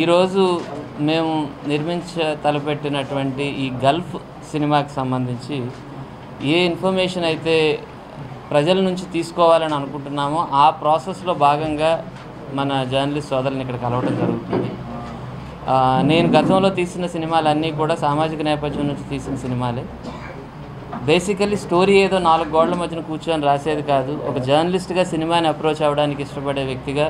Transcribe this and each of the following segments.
ఈరోజు మేము తలపెట్టినటువంటి ఈ గల్ఫ్ సినిమాకి సంబంధించి ఏ ఇన్ఫర్మేషన్ అయితే ప్రజల నుంచి తీసుకోవాలని అనుకుంటున్నామో ఆ ప్రాసెస్లో భాగంగా మన జర్నలిస్ట్ సోదరులను ఇక్కడ కలవడం జరుగుతుంది. నేను గతంలో తీసిన సినిమాలన్నీ కూడా సామాజిక నేపథ్యం నుంచి తీసిన సినిమాలే. బేసికలీ స్టోరీ ఏదో 4 గోడల మధ్యన కూర్చొని రాసేది కాదు. ఒక జర్నలిస్ట్గా సినిమాని అప్రోచ్ అవ్వడానికి ఇష్టపడే వ్యక్తిగా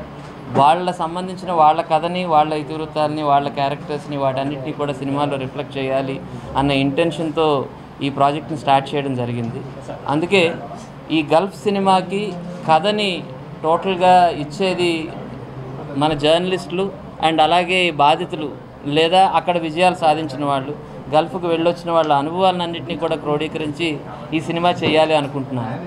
వాళ్ళ సంబంధించిన వాళ్ళ కథని, వాళ్ళ ఇతివృత్తాలని, వాళ్ళ క్యారెక్టర్స్ని వాటన్నిటినీ కూడా సినిమాలో రిఫ్లెక్ట్ చేయాలి అన్న ఇంటెన్షన్తో ఈ ప్రాజెక్ట్ని స్టార్ట్ చేయడం జరిగింది. అందుకే ఈ గల్ఫ్ సినిమాకి కథని టోటల్గా ఇచ్చేది మన జర్నలిస్టులు అండ్ అలాగే బాధితులు లేదా అక్కడ విజయాలు సాధించిన వాళ్ళు, గల్ఫ్కు వెళ్ళొచ్చిన వాళ్ళ అనుభవాలన్నింటినీ కూడా క్రోడీకరించి ఈ సినిమా చేయాలి అనుకుంటున్నాను.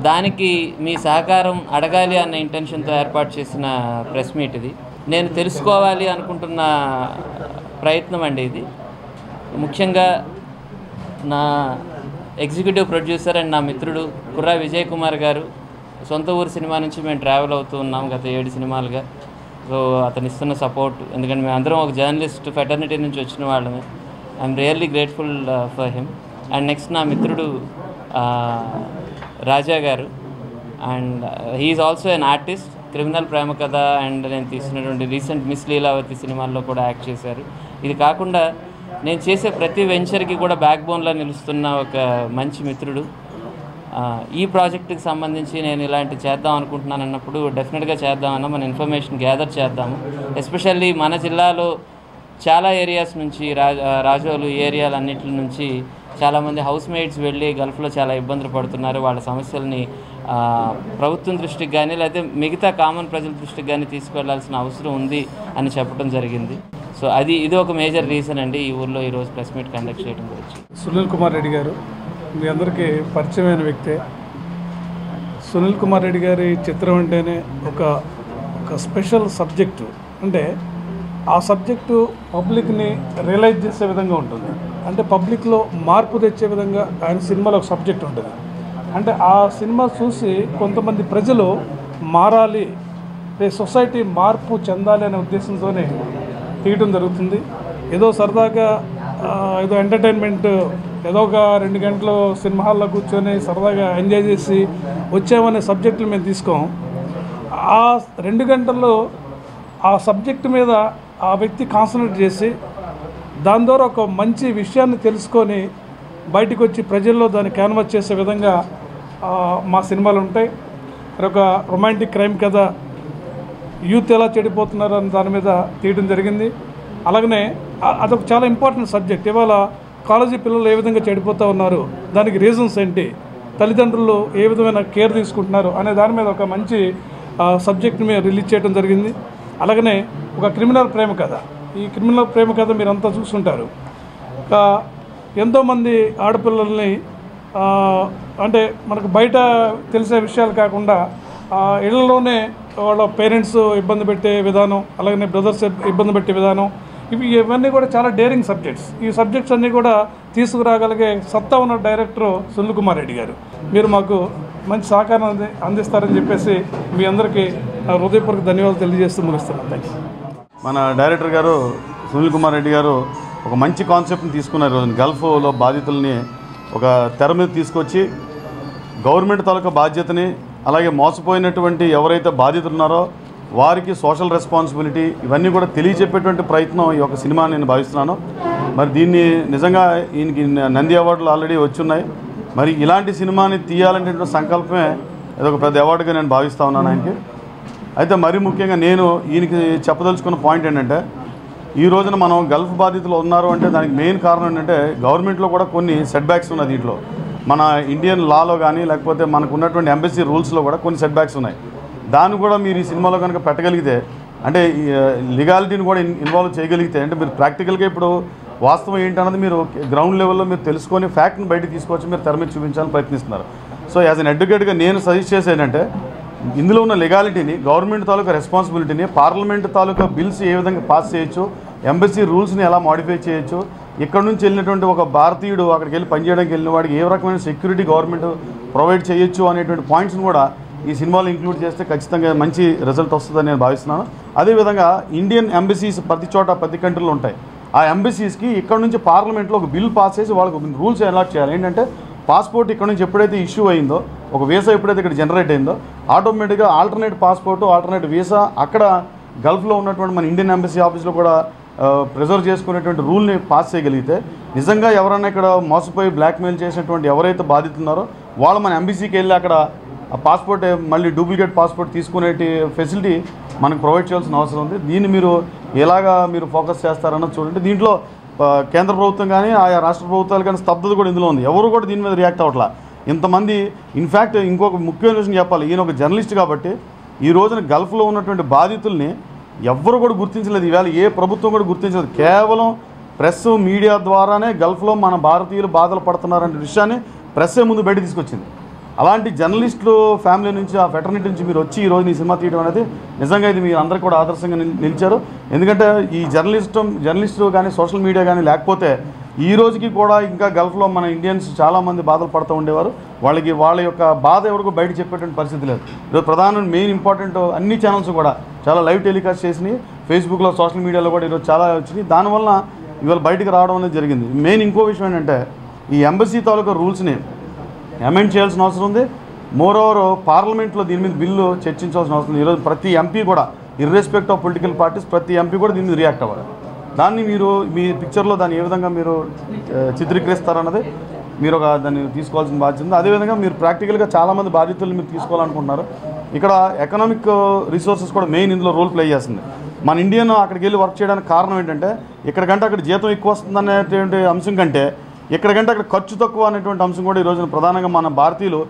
దానికి మీ సహకారం అడగాలి అన్న ఇంటెన్షన్తో ఏర్పాటు చేసిన ప్రెస్ మీట్ ఇది. నేను తెలుసుకోవాలి అనుకుంటున్న ప్రయత్నం అండి ఇది. ముఖ్యంగా నా ఎగ్జిక్యూటివ్ ప్రొడ్యూసర్ అండ్ నా మిత్రుడు కుర్రా విజయ్ కుమార్ గారు సొంత ఊరు సినిమా నుంచి మేము ట్రావెల్ అవుతూ ఉన్నాం గత 7 సినిమాలుగా. సో అతను ఇస్తున్న సపోర్ట్, ఎందుకంటే మేము అందరం ఒక జర్నలిస్ట్ ఫెటర్నిటీ నుంచి వచ్చిన వాళ్ళమే. I'm really grateful for him. And next నా మిత్రుడు రాజా గారు, and he is also an artist. Criminal ప్రేమ కథ అండ్ నేను తీసినటువంటి రీసెంట్ మిస్ లీలావతి సినిమాల్లో కూడా యాక్ట్ చేశారు. ఇది కాకుండా నేను చేసే ప్రతి వెంచర్కి కూడా బ్యాక్ బోన్లో నిలుస్తున్న ఒక మంచి మిత్రుడు. ఈ ప్రాజెక్టుకి సంబంధించి నేను ఇలాంటి చేద్దాం అనుకుంటున్నాను అన్నప్పుడు డెఫినెట్గా చేద్దామన్నా మన ఇన్ఫర్మేషన్ గ్యాదర్ చేద్దాము. ఎస్పెషల్లీ మన జిల్లాలో చాలా ఏరియాస్ నుంచి రాజోలు ఏరియాలన్నింటి నుంచి చాలామంది హౌస్ మేట్స్ వెళ్ళి గల్ఫ్లో చాలా ఇబ్బందులు పడుతున్నారు. వాళ్ళ సమస్యల్ని ప్రభుత్వం దృష్టికి కానీ లేకపోతే మిగతా కామన్ ప్రజల దృష్టికి కానీ తీసుకువెళ్లాల్సిన అవసరం ఉంది అని చెప్పడం జరిగింది. సో ఇది ఒక మేజర్ రీజన్ అండి ఈ ఊర్లో ఈరోజు ప్రెస్ మీట్ కండక్ట్ చేయడం గురించి. సునీల్ కుమార్ రెడ్డి గారు మీ అందరికీ పరిచయమైన వ్యక్తే. సునీల్ కుమార్ రెడ్డి గారి చిత్రం అంటేనే ఒక స్పెషల్ సబ్జెక్టు. అంటే ఆ సబ్జెక్టు పబ్లిక్ని రియలైజ్ చేసే విధంగా ఉంటుంది. అంటే పబ్లిక్లో మార్పు తెచ్చే విధంగా ఆయన సినిమాలో ఒక సబ్జెక్ట్ ఉంటుంది. అంటే ఆ సినిమా చూసి కొంతమంది ప్రజలు మారాలి, సొసైటీ మార్పు చెందాలి అనే ఉద్దేశంతోనే తీయటం జరుగుతుంది. ఏదో సరదాగా ఏదో ఎంటర్టైన్మెంట్, ఏదో ఒక 2 గంటలు సినిమా హాల్లో కూర్చొని సరదాగా ఎంజాయ్ చేసి వచ్చామనే సబ్జెక్టులు మేము తీసుకోం. ఆ 2 గంటల్లో ఆ సబ్జెక్టు మీద ఆ వ్యక్తి కాన్సన్ట్రేట్ చేసి దాని ద్వారా ఒక మంచి విషయాన్ని తెలుసుకొని బయటకు వచ్చి ప్రజల్లో దాన్ని క్యాన్వాస్ చేసే విధంగా మా సినిమాలు ఉంటాయి. ఒక రొమాంటిక్ క్రైమ్ కథ, యూత్ ఎలా చెడిపోతున్నారు అని దాని మీద తీయడం జరిగింది. అలాగనే అదొక చాలా ఇంపార్టెంట్ సబ్జెక్ట్. ఇవాళ కాలేజీ పిల్లలు ఏ విధంగా చెడిపోతూ ఉన్నారు, దానికి రీజన్స్ ఏంటి, తల్లిదండ్రులు ఏ విధమైన కేర్ తీసుకుంటున్నారు అనే దాని మీద ఒక మంచి సబ్జెక్ట్ని మేము రిలీజ్ చేయడం జరిగింది. అలాగనే ఒక క్రిమినల్ ప్రేమ కథ. ఈ క్రిమినల్ ప్రేమ కథ మీరంతా చూస్తుంటారు. ఎంతోమంది ఆడపిల్లల్ని అంటే మనకు బయట తెలిసే విషయాలు కాకుండా ఇళ్లలోనే వాళ్ళ పేరెంట్స్ ఇబ్బంది పెట్టే విధానం, అలాగనే బ్రదర్స్ ఇబ్బంది పెట్టే విధానం, ఇవన్నీ కూడా చాలా డేరింగ్ సబ్జెక్ట్స్. ఈ సబ్జెక్ట్స్ అన్నీ కూడా తీసుకురాగలిగే సత్తా ఉన్న డైరెక్టర్ సునీల్ కుమార్ రెడ్డి గారు. మీరు మాకు మంచి సహకారం అందిస్తారని చెప్పేసి మీ అందరికీ హృదయపూర్వక ధన్యవాదాలు తెలియజేస్తూ ముగిస్తున్నాను. Thank you. మన డైరెక్టర్ గారు సునీల్ కుమార్ రెడ్డి గారు ఒక మంచి కాన్సెప్ట్ని తీసుకున్నారు. గల్ఫ్లో బాధితుల్ని ఒక తెర మీద తీసుకొచ్చి గవర్నమెంట్ తాలూకా బాధ్యతని, అలాగే మోసపోయినటువంటి ఎవరైతే బాధితులు ఉన్నారో వారికి సోషల్ రెస్పాన్సిబిలిటీ ఇవన్నీ కూడా తెలియచెప్పేటువంటి ప్రయత్నం ఈ యొక్క సినిమా నేను భావిస్తున్నాను. మరి దీన్ని నిజంగా ఈయనకి నంది అవార్డులు ఆల్రెడీ వచ్చున్నాయి. మరి ఇలాంటి సినిమాని తీయాలంటే సంకల్పమే ఇదొక పెద్ద అవార్డుగా నేను భావిస్తూ ఉన్నాను ఆయనకి. అయితే మరీ ముఖ్యంగా నేను ఈయనకి చెప్పదలుచుకున్న పాయింట్ ఏంటంటే, ఈ రోజున మనం గల్ఫ్ బాధితులు ఉన్నారు అంటే దానికి మెయిన్ కారణం ఏంటంటే గవర్నమెంట్లో కూడా కొన్ని సెట్ బ్యాక్స్ ఉన్నాయి. దీంట్లో మన ఇండియన్ లాలో కానీ లేకపోతే మనకు ఉన్నటువంటి ఎంబసీ రూల్స్లో కూడా కొన్ని సెట్ బ్యాక్స్ ఉన్నాయి. దాన్ని కూడా మీరు ఈ సినిమాలో కనుక పెట్టగలిగితే, అంటే లీగాలిటీని కూడా ఇన్వాల్వ్ చేయగలిగితే, అంటే మీరు ప్రాక్టికల్గా ఇప్పుడు వాస్తవం ఏంటన్నది మీరు గ్రౌండ్ లెవెల్లో మీరు తెలుసుకొని ఫ్యాక్ట్ని బయటకు తీసుకొచ్చి మీరు తెర మీద చూపించాలని ప్రయత్నిస్తున్నారు. సో యాజ్ అన్ అడ్వకేట్గా నేను సజెస్ట్ చేసేదంటే ఇందులో ఉన్న లీగాలిటీని, గవర్నమెంట్ తాలూకా రెస్పాన్సిబిలిటీని, పార్లమెంట్ తాలూకా బిల్స్ ఏ విధంగా పాస్ చేయొచ్చు, ఎంబసీ రూల్స్ని ఎలా మాడిఫై చేయొచ్చు, ఇక్కడ నుంచి వెళ్ళినటువంటి ఒక భారతీయుడు అక్కడికి వెళ్ళి పనిచేయడానికి వెళ్ళిన వాడికి ఏ రకమైన సెక్యూరిటీ గవర్నమెంట్ ప్రొవైడ్ చేయొచ్చు అనేటువంటి పాయింట్స్ని కూడా ఈ సినిమాలో ఇంక్లూడ్ చేస్తే ఖచ్చితంగా మంచి రిజల్ట్ వస్తుందని నేను భావిస్తున్నాను. అదేవిధంగా ఇండియన్ ఎంబసీస్ ప్రతి చోట ప్రతి కంట్రీలో ఉంటాయి. ఆ ఎంబసీస్కి ఇక్కడ నుంచి పార్లమెంట్లో ఒక బిల్ పాస్ చేసి వాళ్ళకు రూల్స్ అలాట్ చేయాలి. ఏంటంటే పాస్పోర్ట్ ఇక్కడ నుంచి ఎప్పుడైతే ఇష్యూ అయిందో, ఒక వీసా ఎప్పుడైతే ఇక్కడ జనరేట్ అయిందో, ఆటోమేటిక్గా ఆల్టర్నేట్ పాస్పోర్టు, ఆల్టర్నేట్ వీసా అక్కడ గల్ఫ్లో ఉన్నటువంటి మన ఇండియన్ ఎంబసీ ఆఫీస్లో కూడా ప్రిజర్వ్ చేసుకునేటువంటి రూల్ని పాస్ చేయగలిగితే నిజంగా ఎవరైనా ఇక్కడ మోసపోయి బ్లాక్మెయిల్ చేసినటువంటి ఎవరైతే బాధితున్నారో వాళ్ళు మన ఎంబసీకి వెళ్ళి అక్కడ ఆ పాస్పోర్ట్ మళ్ళీ డూప్లికేట్ పాస్పోర్ట్ తీసుకునే ఫెసిలిటీ మనకు ప్రొవైడ్ చేయాల్సిన అవసరం ఉంది. దీన్ని మీరు ఎలాగా మీరు ఫోకస్ చేస్తారన్నది చూడండి. దీంట్లో కేంద్ర ప్రభుత్వం కానీ ఆయా రాష్ట్ర ప్రభుత్వాలు కానీ స్తబ్దత కూడా ఇందులో ఉంది. ఎవరు కూడా దీని మీద రియాక్ట్ అవ్వట్లా. ఇంతమంది ఇన్ఫ్యాక్ట్ ఇంకొక ముఖ్యమైన విషయం చెప్పాలి, ఈయన ఒక జర్నలిస్ట్ కాబట్టి ఈ రోజున గల్ఫ్లో ఉన్నటువంటి బాధితుల్ని ఎవ్వరు కూడా గుర్తించలేదు. ఈవేళ ఏ ప్రభుత్వం కూడా గుర్తించలేదు. కేవలం ప్రెస్ మీడియా ద్వారానే గల్ఫ్లో మన భారతీయులు బాధలు పడుతున్నారనే విషయాన్ని ప్రెస్సే ముందు బయట తీసుకొచ్చింది. అలాంటి జర్నలిస్టులు ఫ్యామిలీ నుంచి, ఆ ఫెటర్నిటీ నుంచి మీరు వచ్చి ఈరోజు ఈ సినిమా తీయడం అనేది నిజంగా ఇది మీరు అందరికీ కూడా ఆదర్శంగా నిలిచారు. ఎందుకంటే ఈ జర్నలిస్టు కానీ సోషల్ మీడియా కానీ లేకపోతే ఈ రోజుకి కూడా ఇంకా గల్ఫ్లో మన ఇండియన్స్ చాలామంది బాధలు పడుతూ ఉండేవారు. వాళ్ళ యొక్క బాధ ఎవరికో బయట చెప్పేటువంటి పరిస్థితి లేదు. ఈరోజు ప్రధాన మెయిన్ ఇంపార్టెంట్ అన్ని ఛానల్స్ కూడా చాలా లైవ్ టెలికాస్ట్ చేసినాయి. ఫేస్బుక్లో సోషల్ మీడియాలో కూడా ఈరోజు చాలా వచ్చినాయి. దానివల్ల ఇవాళ బయటకు రావడం అనేది జరిగింది. మెయిన్ ఇంకో విషయం ఏంటంటే ఈ ఎంబసీ తాలూకా రూల్స్ని అమెండ్ చేయాల్సిన అవసరం ఉంది. మోరోవర్ పార్లమెంట్లో దీని మీద బిల్లు చర్చించాల్సిన అవసరం ఉంది. ఈరోజు ప్రతి ఎంపీ కూడా ఇర్రెస్పెక్ట్ ఆఫ్ పొలిటికల్ పార్టీస్ ప్రతి ఎంపీ కూడా దీని మీద రియాక్ట్ అవ్వాలి. దాన్ని మీరు మీ పిక్చర్లో దాన్ని ఏ విధంగా మీరు చిత్రీకరిస్తారన్నది మీరు దాన్ని తీసుకోవాల్సిన బాధ్యత ఉంది. అదేవిధంగా మీరు ప్రాక్టికల్గా చాలామంది బాధితులు మీరు తీసుకోవాలనుకుంటున్నారు. ఇక్కడ ఎకనామిక్ రిసోర్సెస్ కూడా మెయిన్ ఇందులో రోల్ ప్లే చేస్తుంది. మన ఇండియన్ అక్కడికి వెళ్ళి వర్క్ చేయడానికి కారణం ఏంటంటే ఇక్కడికంటే అక్కడ జీతం ఎక్కువ వస్తుందనేటువంటి అంశం కంటే ఇక్కడికంటే అక్కడ ఖర్చు తక్కువ అనేటువంటి అంశం కూడా ఈ రోజున ప్రధానంగా మన భారతీయులు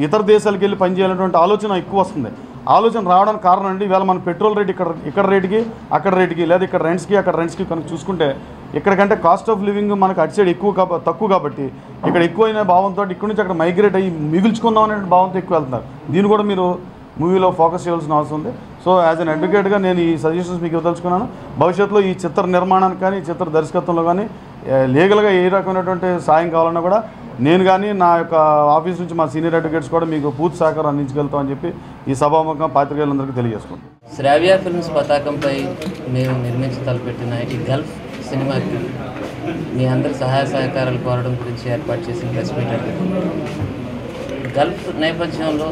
ఇతర దేశాలకు వెళ్ళి పనిచేయాలనేటువంటి ఆలోచన ఎక్కువ వస్తుంది. ఆలోచన రావడానికి కారణం అండి ఇవాళ మన పెట్రోల్ రేట్ ఇక్కడ రేటుకి అక్కడ రేటుకి లేదా ఇక్కడ రెంట్స్కి కనుక చూసుకుంటే ఇక్కడికంటే కాస్ట్ ఆఫ్ లివింగ్ మనకు అటు సైడ్ తక్కువ కాబట్టి ఇక్కడ ఎక్కువైన భావంతో ఇక్కడ నుంచి అక్కడ మైగ్రేట్ అయ్యి మిగుల్చుకుందాం అనే భావంతో ఎక్కువ వెళ్తున్నారు. దీన్ని కూడా మీరు మూవీలో ఫోకస్ చేయాల్సిన అవసరం ఉంది. సో యాజ్ అన్ అడ్వకేట్గా నేను ఈ సజెషన్స్ మీకు ఇవ్వదలుచుకున్నాను. భవిష్యత్తులో ఈ చిత్ర నిర్మాణానికి కానీ ఈ చిత్ర దర్శకత్వంలో కానీ లీగల్గా ఏ రకమైనటువంటి సాయం కావాలన్నా కూడా నేను కానీ నా యొక్క ఆఫీస్ నుంచి మా సీనియర్ అడ్వకేట్స్ కూడా మీకు పూర్తి సహకారం అందించగలుగుతామని చెప్పి ఈ సభాముఖంగా పాత్రికేయులందరికీ తెలియజేసుకుంటాం. శ్రావ్య ఫిల్మ్స్ పతాకంపై మేము నిర్మించి తలపెట్టిన ఈ గల్ఫ్ సినిమాకి మీ అందరి సహాయ సహకారాలు కోరడం గురించి ఏర్పాటు చేసిన ప్రెస్ మీట్ అండి. గల్ఫ్ నేపథ్యంలో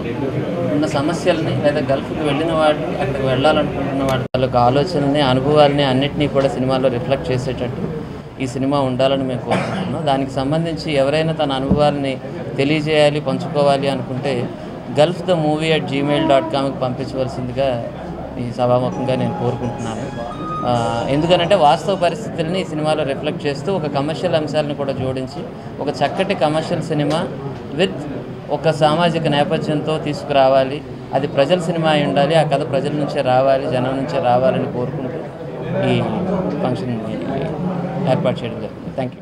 ఉన్న సమస్యల్ని లేదా గల్ఫ్కి వెళ్ళిన వాడిని అక్కడికి వెళ్ళాలనుకుంటున్న వాళ్ళ ఆలోచనని అనుభవాల్ని అన్నింటినీ కూడా సినిమాలో రిఫ్లెక్ట్ చేసేటట్టు ఈ సినిమా ఉండాలని మేము కోరుకుంటున్నాం. దానికి సంబంధించి ఎవరైనా తన అనుభవాల్ని తెలియజేయాలి, పంచుకోవాలి అనుకుంటే gulfthemovie@gmail.comకి పంపించవలసిందిగా ఈ సభాముఖంగా నేను కోరుకుంటున్నాను. ఎందుకనంటే వాస్తవ పరిస్థితుల్ని ఈ సినిమాలో రిఫ్లెక్ట్ చేస్తూ ఒక కమర్షియల్ అంశాలను కూడా జోడించి ఒక చక్కటి కమర్షియల్ సినిమా విత్ ఒక సామాజిక నేపథ్యంతో తీసుకురావాలి. అది ప్రజల సినిమా అయి ఉండాలి. ఆ కథ ప్రజల నుంచే రావాలి, జనం నుంచే రావాలని కోరుకుంటూ ఈ ఫంక్షన్ ఏర్పాటు చేయడం జరిగింది. Thank you.